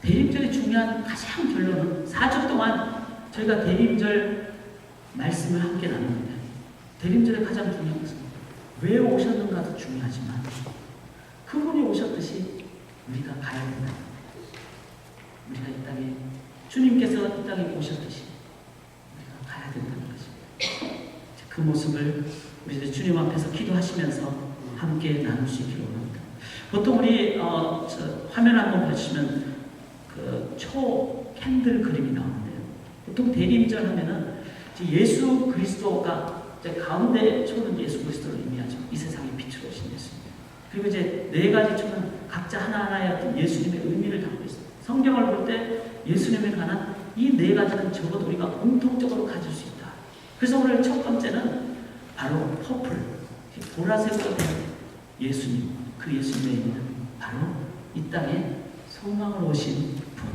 대림절이 중요한 가장 결론은 4주 동안 저희가 대림절 말씀을 함께 나눕니다. 대림절의 가장 중요한 것은 왜 오셨는가도 중요하지만 그분이 오셨듯이 우리가 가야 된다. 우리가 이 땅에 주님께서 이 땅에 오셨듯이 우리가 가야 된다는 것입니다. 그 모습을 우리 주님 앞에서 기도하시면서 함께 나눌 수 있기를 원합니다. 보통 우리 화면 한번 보시면 그 초 캔들 그림이 나오는데요. 보통 대림절 하면은 예수 그리스도가 이제 가운데 초는 예수 그리스도를 의미하죠. 이 세상에 빛으로 오신 예수님. 그리고 이제 네 가지 초는 각자 하나하나의 어떤 예수님의 의미를 담고 있습니다. 성경을 볼 때 예수님에 관한 이 네 가지는 적어도 우리가 공통적으로 가질 수 있다. 그래서 오늘 첫 번째는 바로 퍼플, 보라색으로 된 예수님, 그 예수님의 의미는 바로 이 땅에 소망을 오신 분,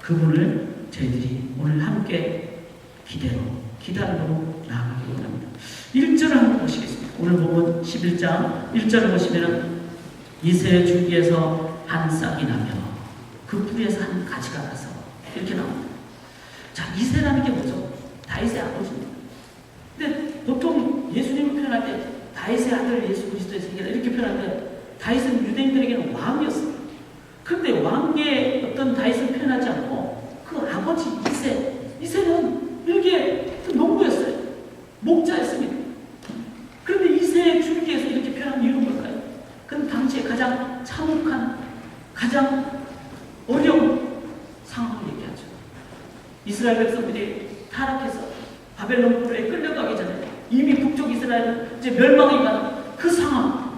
그분을 저희들이 오늘 함께 기다림으로 나아가기 원합니다. 1절을 한번 보시겠습니다. 오늘 보면 11장 1절을 보시면 이새 줄기에서 한 싹이 나며 그 뿌리에서 한 가지가 나서 이렇게 나옵니다. 자, 이새라는 게 뭐죠? 다윗의 아버지입니다. 근데 보통 예수님을 표현할 때 다윗의 아들 예수 그리스도의 세계다 이렇게 표현하는데 다윗은 유대인들에게는 왕이었어요. 그런데 왕의 어떤 다윗을 표현하지 않고 그 아버지 이새는 일개 농부였어요. 목자였습니다. 그런데 이새의 줄기에서 이렇게 표현한 이유는 뭘까요? 그건 당시에 가장 참혹한, 가장 어려운 상황을 얘기하죠. 이스라엘 백성들이 타락해서 바벨론 포로에 끌려가기 전에 이미 북쪽 이스라엘은 이제 멸망에 가는 그 상황,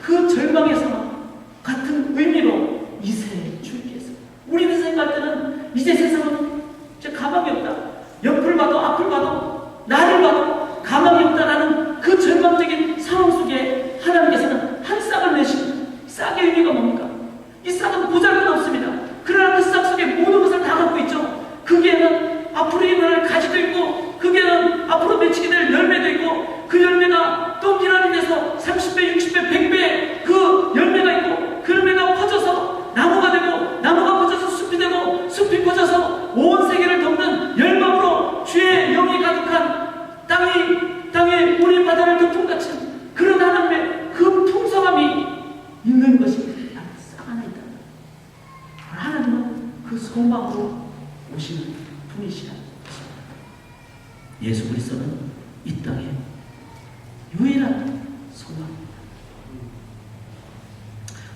그 절망의 상황 같은 의미로 이새의 줄기에서 우리는 생각할 때는 이제 세상은 이제 가망이 없다. 옆을 봐도 앞을 봐도 나를 봐도 가망이 없다라는 그 절망적인 상황 속에 하나님께서는 한 싹을 내시는 싹의 의미가 뭡니까? 이 싹은 보잘것없습니다. 그러나 그 싹 속에 모든 것을 다 갖고 있죠. 그게는 앞으로 일어날 가지도 있고 그게는 앞으로 맺히게 될 열매도 있고 그 열매가 또 기란이 돼서 30배, 60배, 100배 그 열매가 있고 그 열매가 퍼져서 나무가 되고 나무가 퍼져서 숲이 되고 숲이 퍼져서 온 세계를 덮는 열망으로 주의 영이 가득한 땅에 우리 바다를 덮은 같이 그런 하나님의 그 풍성함이 있는 것이 싹 하나 있다. 하나님은 그 소망으로 오시는 분이시라. 예수 그리스도는 이 땅에 유일한 소망입니다.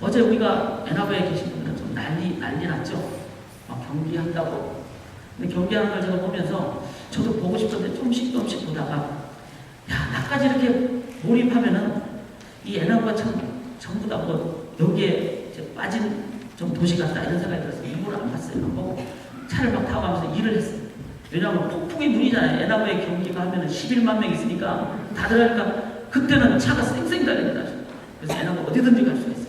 어제 우리가 에나바에 계신 분들은 좀 난리 났죠. 막 경기한다고. 근데 경기하는 걸 제가 보면서 저도 보고 싶었는데 조금씩 보다가 야, 나까지 이렇게 몰입하면은 이 에나바가 전부 다 뭐 여기에 이제 빠진 좀 도시 같다 이런 생각이 들어서 일부러 안 봤어요. 안 보고 차를 막 타고 가면서 일을 했어요. 왜냐하면 폭풍이 눈이잖아요. 에나바의 경기가 하면은 11만 명 있으니까 다들 하니까 그때는 차가 쌩쌩 달립니다. 그래서 에나바 어디든지 갈 수가 있어요.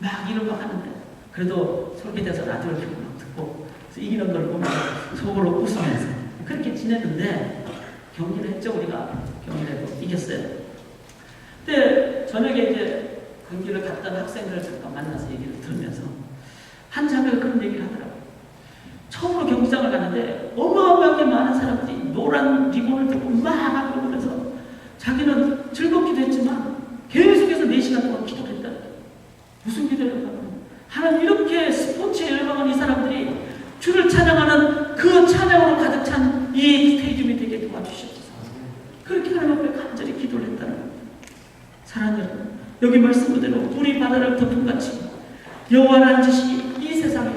막 일을 막 하는데 그래도 설계돼서 라디오를 켜고 막 듣고 그래서 이기는 걸 보면 속으로 웃으면서 그렇게 지냈는데 경기를 했죠. 우리가 경기를 해도 이겼어요. 근데 저녁에 이제 경기를 갔던 학생들을 잠깐 만나서 얘기를 들으면서 한 자매가 그런 얘기를 하더라고요. 처음으로 경기장을 갔는데 어마어마하게 많은 사람들이 노란 리본을 들고 막 하고 그러면서 자기는 즐겁기도 했지만 계속해서 4시간 동안 기도를 했다. 무슨 기도를 하면 하나님 이렇게 스포츠에 열광한 이 사람들이 주를 찬양하는 그 찬양으로 가득 찬 이 스테이지움이 되게 도와주시옵소서. 그렇게 하나님 앞에 간절히 기도를 했다는 겁니다. 사랑하는 여러분, 여기 말씀 그대로 우리 바다를 덮은 같이 여호와를 앉으시니 이 세상에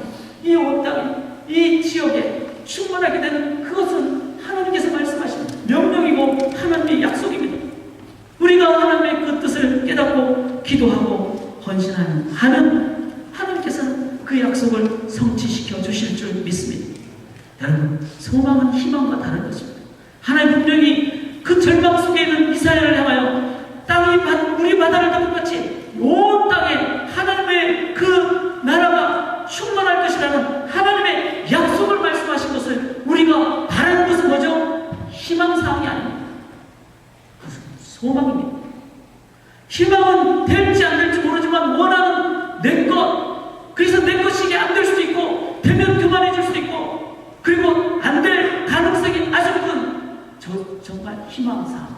이 온 땅에 이 지역에 충만하게 되는 그것은 하나님께서 말씀하신 명령이고 하나님의 약속입니다. 우리가 하나님의 그 뜻을 깨닫고 기도하고 헌신하는 하나님께서는 그 약속을 성취시켜 주실 줄 믿습니다. 여러분, 소망은 희망과 다른 것입니다. 하나님 분명히 그 절망 속에 있는 이스라엘을 향하여 우리 바다를 덮은 같이 온 땅에 하나님의 그 나라가 충만할 것이라는 하나님의 약속을 말씀하신 것을 우리가 바라는 것은 뭐죠? 희망사항이 아닙니다. 그것은 소망입니다. 희망은 될지 안 될지 모르지만 원하는 내 것, 그래서 내 것이 안 될 수도 있고 그리고 안 될 가능성이 아주 큰 정말 희망사.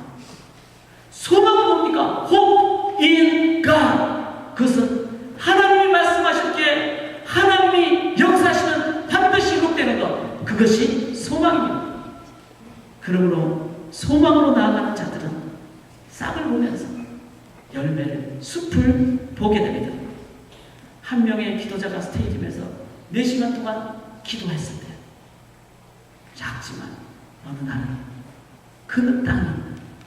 소망은 뭡니까? Hope in God. 그것은 하나님이 말씀하실 때 하나님이 역사하시는 반드시 이룩되는 것. 그것이 소망입니다. 그러므로 소망으로 나아가는 자들은 싹을 보면서 열매를, 숲을 보게 됩니다. 한 명의 기도자가 스테이지에서 4시간 동안 기도했을 때 작지만 어느 날 그 땅이,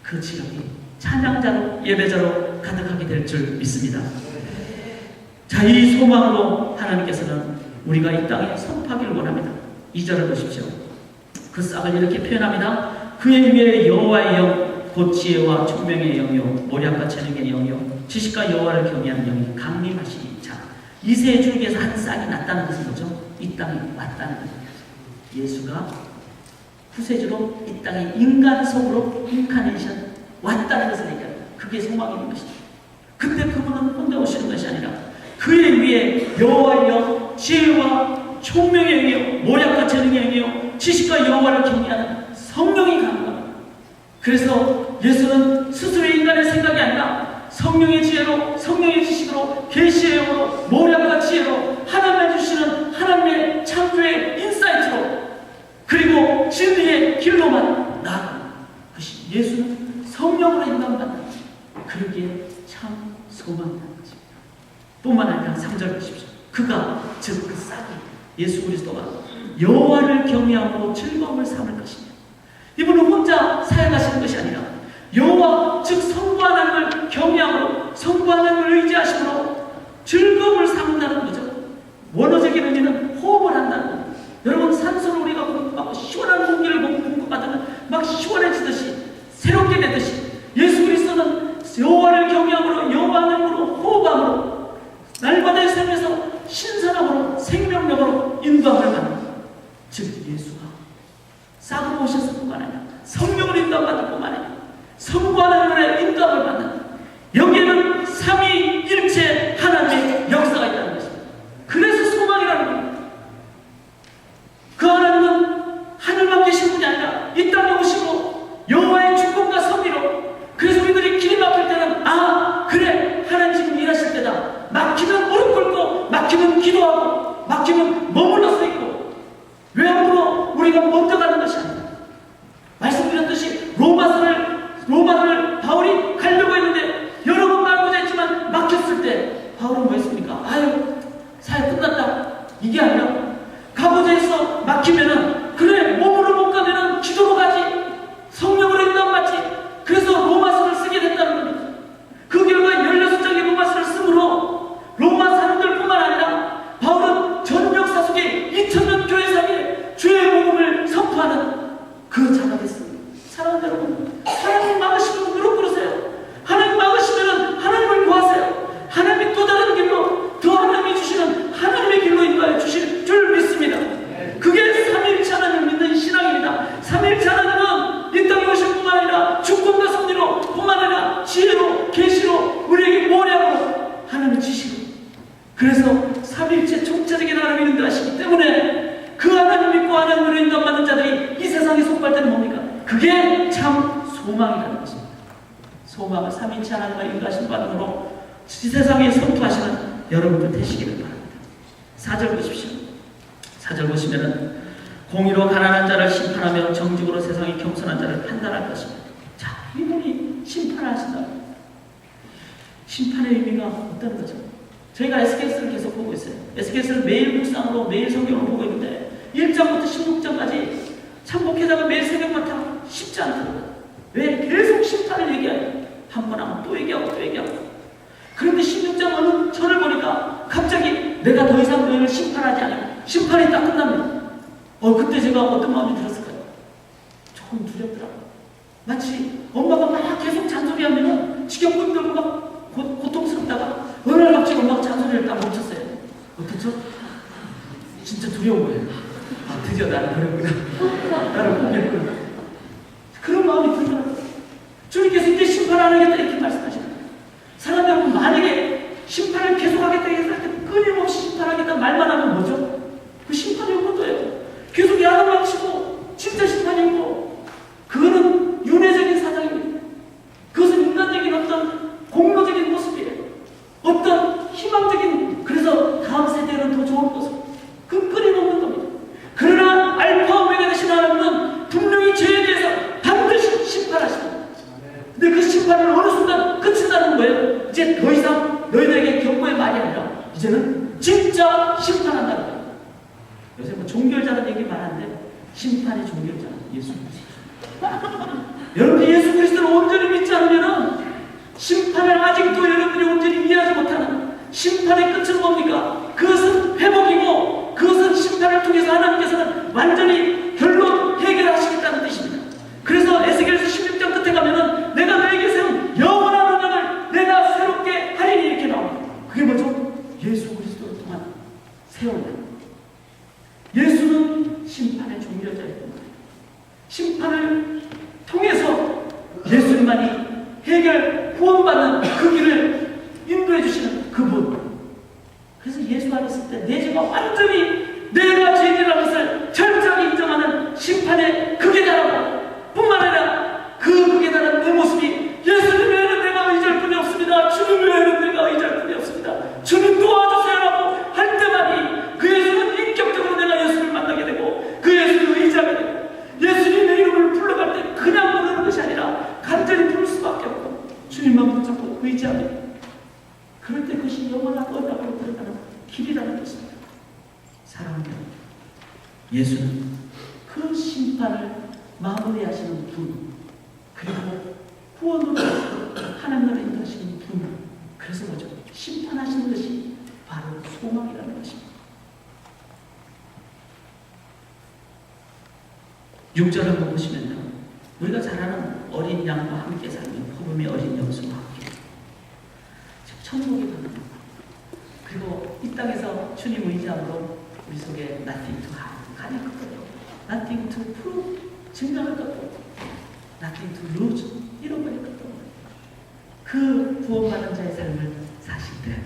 그 지역이 찬양자로, 예배자로 가득하게 될 줄 믿습니다. 자, 이 소망으로 하나님께서는 우리가 이 땅에 선포하기를 원합니다. 2절을 보십시오. 그 싹을 이렇게 표현합니다. 그의 위에 여호와의 영, 곧 지혜와 총명의 영이요 모략과 재능의 영이요 지식과 여호와를 경외하는 영이 강림하시니. 자, 이세 줄기에서 한 싹이 났다는 것은 뭐죠? 이 땅에 왔다는 거예요. 예수가 구세주로 이 땅에 인간 속으로 인카네이션 왔다는 것을 얘기합니다. 그게 소망이 있는 것이죠. 근데 그분은 혼자 오시는 것이 아니라 그의 위에 여호와의 영, 지혜와 총명의 영이요 모략과 재능의 영이요 지식과 여호와를 경외하는 성령이 가는 겁니다. 그래서 예수는 스스로의 인간의 생각이 아니라 성령의 지혜로, 성령의 지식으로, 계시의 영으로, 모략과 지혜로 하나님을 주시는 하나님의 창조의 인사이트로, 그리고 진리의 길로만 나아가는 것이 예수는 성령으로 인간받는 그러기에 참 소망이라는 것입니다. 뿐만 아니라 3절 보십시오. 그가, 즉 그 싹이, 예수 그리스도가 여호와를 경외함으로 즐거움을 삼을 것이며, 이분은 혼자 사역하시는 것이 아니라 여호와, 즉 성부 하나님을 경외함으로, 성부 하나님을 의지하심으로 즐거움을 삼는다는 거죠. 원어적인 의미는 호흡을 한다는 겁니다. 여러분, 산소를 우리가 공급받고 시원한 공기를 공급받으면 막 시원해지듯이, 새롭게 되듯이 예수 그리스도는 여호와를 경외함으로, 여호와 하나님으로 호흡함으로 날마다의 삶에서 신선함으로, 생명력으로 인도함을 받는, 즉 예수가 싹으로 오셨을 뿐만 아니라 성령을 인도받을 뿐만 아니라 성부 하나님의 인도함을 받는, 여기에는 삼위일체 하나님의 역사가 있다는 것입니다. 그래서 소망이라는 겁니다. 그 하나님은 하늘만 계신 분이 아니라 이 땅에 오시고 여호와의 주권과 섭리로, 그래서 우리들이 길이 막힐 때는 아 그래 하나님 지금 일하실 때다. 막히면 무릎 꿇고, 막히면 기도하고, 막히면 머물러 서 있고, 왜 함부로 우리가 먼저 가는 것이 아니라, 말씀드렸듯이 로마를 바울이 가려고 했는데 여러 번 말고자 했지만 막혔을 때 바울은 뭐 했습니까? 아유 사역 끝났다 이게 아니라 가보자 해서 막히면은 그래 몸으로 못 가면은 기도로 가지, 성령으로 인도받지. 그래서 로마서를 쓰게 됐다는 겁니다. 그 결과 16장의 로마서를 쓰므로 로마 사람들뿐만 아니라 바울은 전 역사 속에 2000년 교회 사이에 주의 복음을 선포하는 그 자가 됐습니다. 사랑하는 여러분, 하나님 막으시면 무릎 꿇으세요. 하나님 막으시면 하나님을 구하세요. 하나님이 또 다른 길로, 더 하나님이 주시는 하나님의 길로 인도해 주실 줄 믿습니다. 그게 삼위일체 하나님을 믿는 신앙입니다. 삼위일체 하나님은 이 땅에 오실 뿐만 아니라 주권과 섭리로, 뿐만 아니라 지혜로, 계시로, 우리에게 모략으로, 하나님의 지식으로, 그래서 삼위일체 총체적인 하나님이 인도하시기 때문에 그 하나님 믿고 하나님으로 인도받는 자들이 이 세상에 속할 때는 뭡니까? 그게 참 소망이라는 것입니다. 소망을 삼위일체 하나님과 인도하신 바람으로 이 세상에 선포하시는 여러분들 되시기를 바랍니다. 4절 보십시오. 4절 보시면은 공의로 가난한 자를 심판하며 정직으로 세상에 겸손한 자를 판단할 것입니다. 자, 이분이 심판을 하신다. 심판의 의미가 어떤 거죠? 저희가 SKS를 계속 보고 있어요. SKS를 매일 묵상으로, 매일 성경을 보고 있는데 1장부터 16장까지 참 목회자가 매일 새벽만 다 쉽지 않더라고요. 왜? 계속 심판을 얘기해요. 한 번 하면 또 얘기하고 또 얘기하고. 그런데 16장 어느 절을 보니까 갑자기 내가 더 이상 너희를 심판하지 않아요. 심판이 딱 끝납니다. 그때 제가 어떤 마음이 들었을까요? 조금 두렵더라고요. 마치 엄마가 막 계속 잔소리하면 지겹고 힘들고 막 고통스럽다가 어느 날 갑자기 엄마가 잔소리를 딱 멈췄어요. 어떻죠? 진짜 두려운 거예요. 아, 드디어 나를 그랬구나. 나를 포기했구나. 그런 마음이 들더라고요. 주님께서 이제 심판 안 하겠다 이렇게 말씀하시는 거예요. 사람 여러분, 만약에 심판을 계속하겠다 했을 때 끊임없이 심판하겠다 말만 하면 뭐죠? 그 심판이 없는 거예요. 계속 야단만 심판한다는 거예요. 요새 뭐 종결자는 얘기 많은데 심판의 종결자는 예수 그리스도. 여러분이 예수 그리스도를 온전히 믿지 않으면 심판을 아직도 여러분이 온전히 이해하지 못하는 심판의 끝은 뭡니까? 그것은 회복이고 그것은 심판을 통해서 하나님께서는 완전히 결론 해결하시겠다는 뜻입니다. 그래서 에스겔서 16장 끝에 가면은 내가 너에게 세운 영원한 언약을 내가 새롭게 하리니 이렇게 나옵니다. 그게 뭐죠? 예수 그리스도를 통한 세운 예수는 심판의 종결자이기 때문에 심판을 통해서 예수님만이 해결, 구원받는 그 길을 인도해 주시는 그분. 그래서 예수 안에 있을 때 내 죄가 완전히 내가 죄인이라는 것을 철저하게 인정하는 심판의 극에 달하고 뿐만 아니라 그 극에 달한 내 모습이 예수님 외에는 내가 의지할 분이 없습니다. 주님 외에는 내가 의지할 분이 없습니다. 주님 도와주세요라고 할 때만이 그 예수는 인격적으로 내가 예수를 만나게 되고 그 예수를 의지하게 되고 예수님의 이름을 불러갈 때 그냥 부르는 것이 아니라 간절히 부를 수밖에 없고 주님만 붙잡고 의지하게 그럴 때 그것이 영원한 언약으로 들어가는 길이라는 것입니다. 사랑하는 여러분, 예수는 그 심판을 마무리하시는 분, 그리고 구원으로 하나님을 인도하시는 분. 그래서 뭐죠? 심판하시는 것이 바로 소망이라는 것입니다. 6절 한번 보시면요, 우리가 잘 아는 어린 양과 함께 살면 포범이 어린 염소와 함께 천국에 가는 것. 그리고 이 땅에서 주님 의지함으로 우리 속에 nothing to hide, 가릴 것도 없고 nothing to prove, 증명할 것도 없고 nothing to lose, 잃어버릴 것도 없고 그 구원받은 자의 삶을 사실 때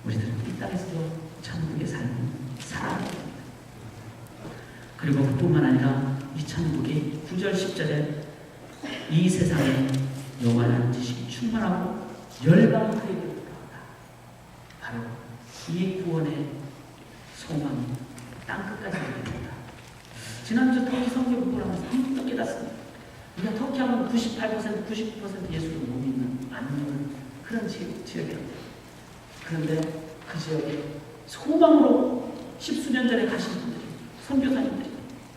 우리들은 이 땅에서도 천국의 삶을 살아가야 됩니다. 그리고 그뿐만 아니라 이 천국이 9절 10절에 이 세상에 영원한 지식이 충만하고 열방 그에게 가다. 바로 이 구원의 소망이 땅끝까지 이르렀다. 지난주 터키 성경 보라면서 한 번 더 깨닫습니다. 우리가 터키 하면 98%, 90% 예수를 못 믿는, 안 믿는 그런 지역이었는데, 그런데 그 지역에 소망으로 10수년 전에 가신 분들이, 선교사님들이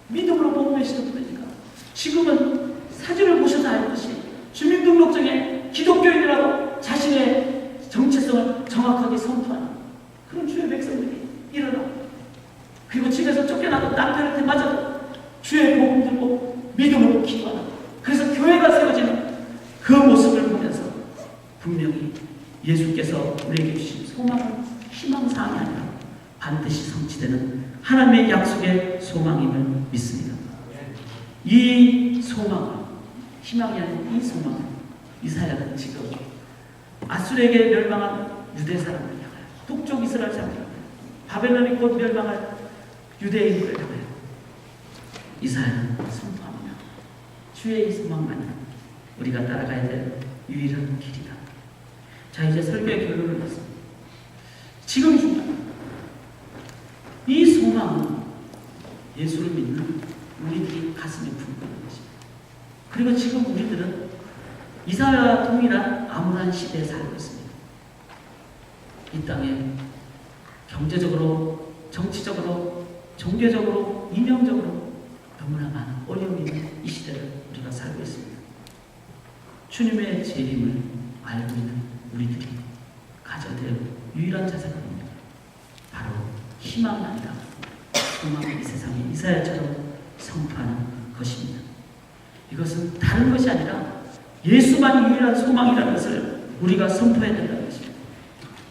믿음으로 복음하시는 분이니까 지금은 사진을 보셔서 알 것이 주민등록증에 기독교인이라고 자신의 정체성을 정확하게 선포하는 그런 주의 백성들이 일어나고, 그리고 집에서 쫓겨나도 남편한테 맞아도 주의 복음 들고 믿음으로 기도하는, 그래서 교회가 세워지는 그 모습을 보면서 분명히 예수께서 우리에게 주신 소망은 희망사항이 아니라 반드시 성취되는 하나님의 약속의 소망임을 믿습니다. 이 소망은, 희망이 아닌 이 소망은 이사야는 지금 아수르에게 멸망한 유대 사람을 향하여, 북쪽 이스라엘 사람을 향하여, 바벨론이 곧 멸망할 유대인들을 향하여 이사야는 선포합니다. 주의 이 소망만이 우리가 따라가야 될 유일한 길이다. 자, 이제 설교의 결론을 냈습니다. 지금 중요합니다. 이 소망은 예수를 믿는 우리들이 가슴에 품고 있는 것입니다. 그리고 지금 우리들은 이사야와 동일한 암울한 시대에 살고 있습니다. 이 땅에 경제적으로, 정치적으로, 종교적으로, 이념적으로 너무나 많은 어려움이 있는 이 시대를 우리가 살고 있습니다. 주님의 재림을 알고 있는 우리들이 가져야 될 유일한 자세가 뭡니까? 바로 희망이 아니라 소망을 이 세상에 이사야처럼 선포하는 것입니다. 이것은 다른 것이 아니라 예수만이 유일한 소망이라는 것을 우리가 선포해야 된다는 것입니다.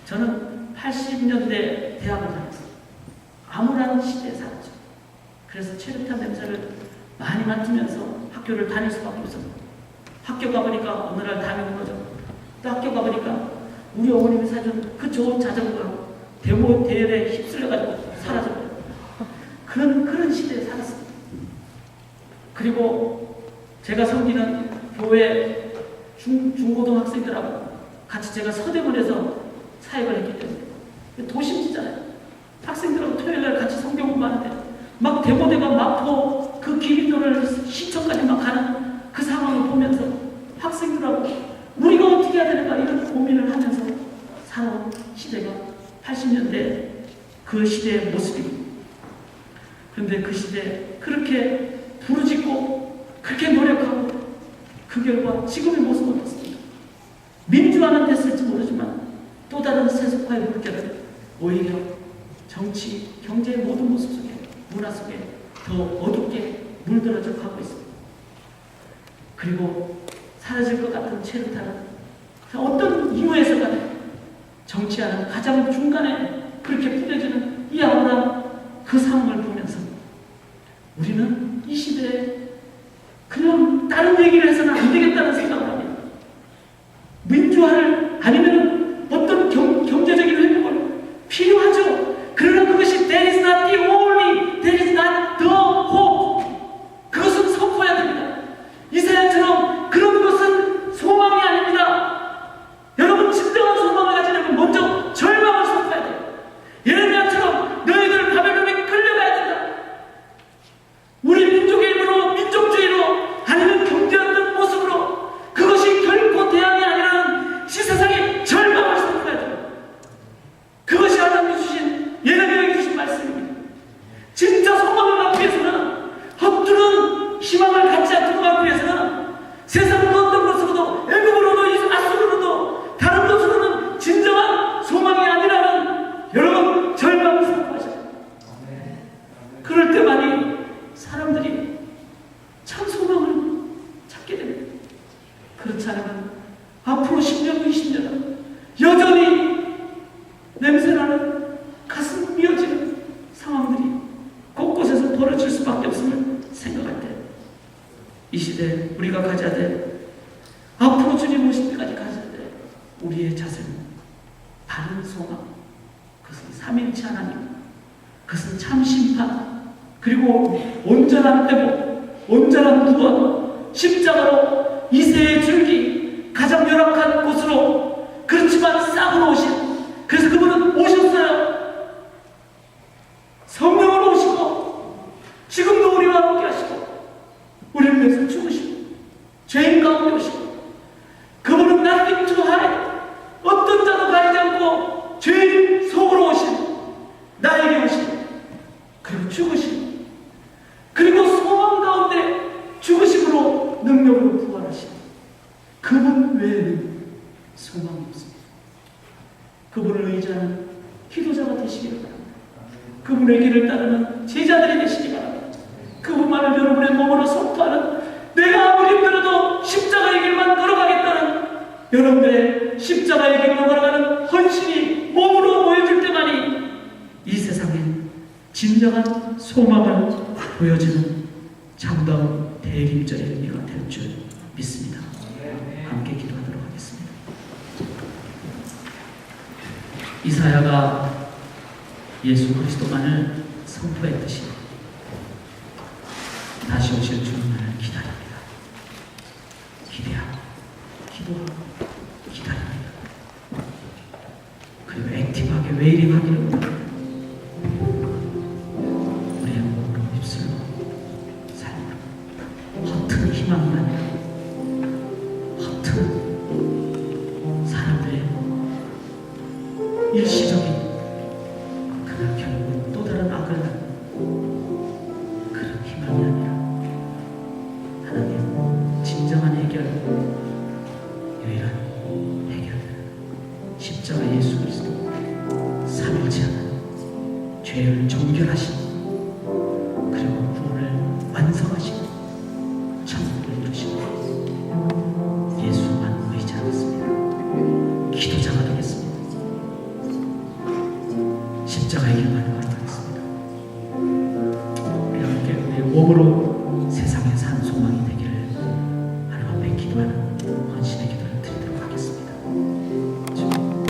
저는 80년대 대학을 다녔어요. 암울한 시대에 살았죠. 그래서 최루탄 냄새를 많이 맡으면서 학교를 다닐 수밖에 없었어요. 학교 가보니까 어느 날 담이 무너져. 또 학교 가보니까 우리 어머님이 사준 그 좋은 자전거로 대열에 휩쓸려가지고 사라져버려요. 그런 시대에 살았습니다. 그리고 제가 섬기는 교회 중고등학생들하고 같이 제가 서대문에서 사역을 했기 때문에 도심지잖아요. 학생들하고 토요일날 같이 성경 공부하는데 막 대모대가 마포 그 기린도를 시청까지 막 가는 그 상황을 보면서 학생들하고 우리가 어떻게 해야 되는가 이런 고민을 하면서 살아온 시대가 80년대 그 시대의 모습입니다. 그런데 그 시대에 그렇게 부르짖고 그렇게 노력하고 그 결과 지금의 모습은 어떻습니까? 민주화는 됐을지 모르지만 또 다른 세속화의 물결은 오히려 정치, 경제의 모든 모습 속에, 문화 속에 더 어둡게 물들어져 가고 있습니다. 그리고 사라질 것 같은 체르타는 어떤 이유에서 간에 정치하는 가장 중간에 그렇게 뿌려지는 이 아무런 그 상황을 보면서 우리는 이 시대에 그냥 다른 얘기를 해서는 안 되겠다는 생각을 합니다. 민주화를 아니면 어떤 경제적인 회복을 필요하죠. 그러나 그것이 there is not the only, there is not the hope. 그것은 선포해야 됩니다. 이사야처럼 그런 것은 소망이 아닙니다. 여러분 진정한 소망을 가지려면 먼저 절망을 선포해야 돼요. 예레미야처럼 너희들 바벨론에 끌려가야 된다. 우리 민족의 힘으로, 민족주의로 아니면 경제하는 모습으로 그것이 결코 대안이 아니라는 시사상의 절망을 선포해야 돼요. 그것이 하나님이 주신 예레미야에게 주신 말씀입니다. 진짜 소망을 갖기 위해서는 헛두른 희망을 갖지 않도록 하기 위해서는 세상으로 어떤 것으로도 애국으로도 아수르로도 다른 것으로는 진정한 소망이 아니라는 여러분 절망을 선포하셔요. 그럴 때만이 사람들이 참 소망을 찾게 됩니다. 그렇지 않으면 앞으로 10년, 20년은 여전히 냄새나는 가슴 미어지는 상황들이 곳곳에서 벌어질 수밖에 없음을 생각할 때 이 시대에 우리가 가져야 될 앞으로 주님 오실 때까지 가져야 될 우리의 자세는 바른 소망, 그것은 삼일체 하나님, 그것은 참 심판, 그리고 온전한 회복, 온전한 구원, 십자가로 이세의 줄기, 가장 열악한 곳으로 그렇지만 싹으로 오신, 그래서 그분은 오셨어요. 성령으로 오시고 지금도 우리와 함께 하시고 우리를 위해서 죽으시고 죄인 가운데 오시고 그분은 nothing to hide, 어떤 자도 가리지 않고 죄인 속으로 오신, 나에게 오신, 그리고 죽으신, 그리고 소망 가운데 죽으심으로 능력으로 부활하신 그분 외에는 소망이 없습니다. 그분을 의지하는 기도자가 되시기를 바랍니다. 그분의 길을 따르는 제자들이 되시기 바랍니다. 그분만을 여러분의 몸으로 선포하는, 내가 아무리 힘들어도 십자가의 길만 걸어가겠다는 여러분들의 십자가의 길로 걸어가는 헌신이 몸으로 보여질 때만이 이 세상에 진정한 소망을 보여주는 참다운 대림절의 의미가 될 줄 믿습니다. 함께 기도하도록 하겠습니다. 이사야가 예수 그리스도만을 선포했듯이 다시 오실 주님을 기다립니다. 기대하고 기도하고 기다립니다. 그리고 액티브하게 웨이링하기를 원합니다. 우리의 몸으로 입술로 삶으로 허튼 희망이 아니라 허튼 사람들의 일시적인, 그가 결국은 또 다른 악을 낳는 그런 희망이 아니라 하나님 진정한 해결, 유일한 해결은 십자가 예수 그리스도, 삼일체 하나님, 죄를 정결하시고 그리고 구원을 완성하시고 천국을 이루시고 예수만 의지하겠습니다. 기도자가 되겠습니다. 십자가의 길만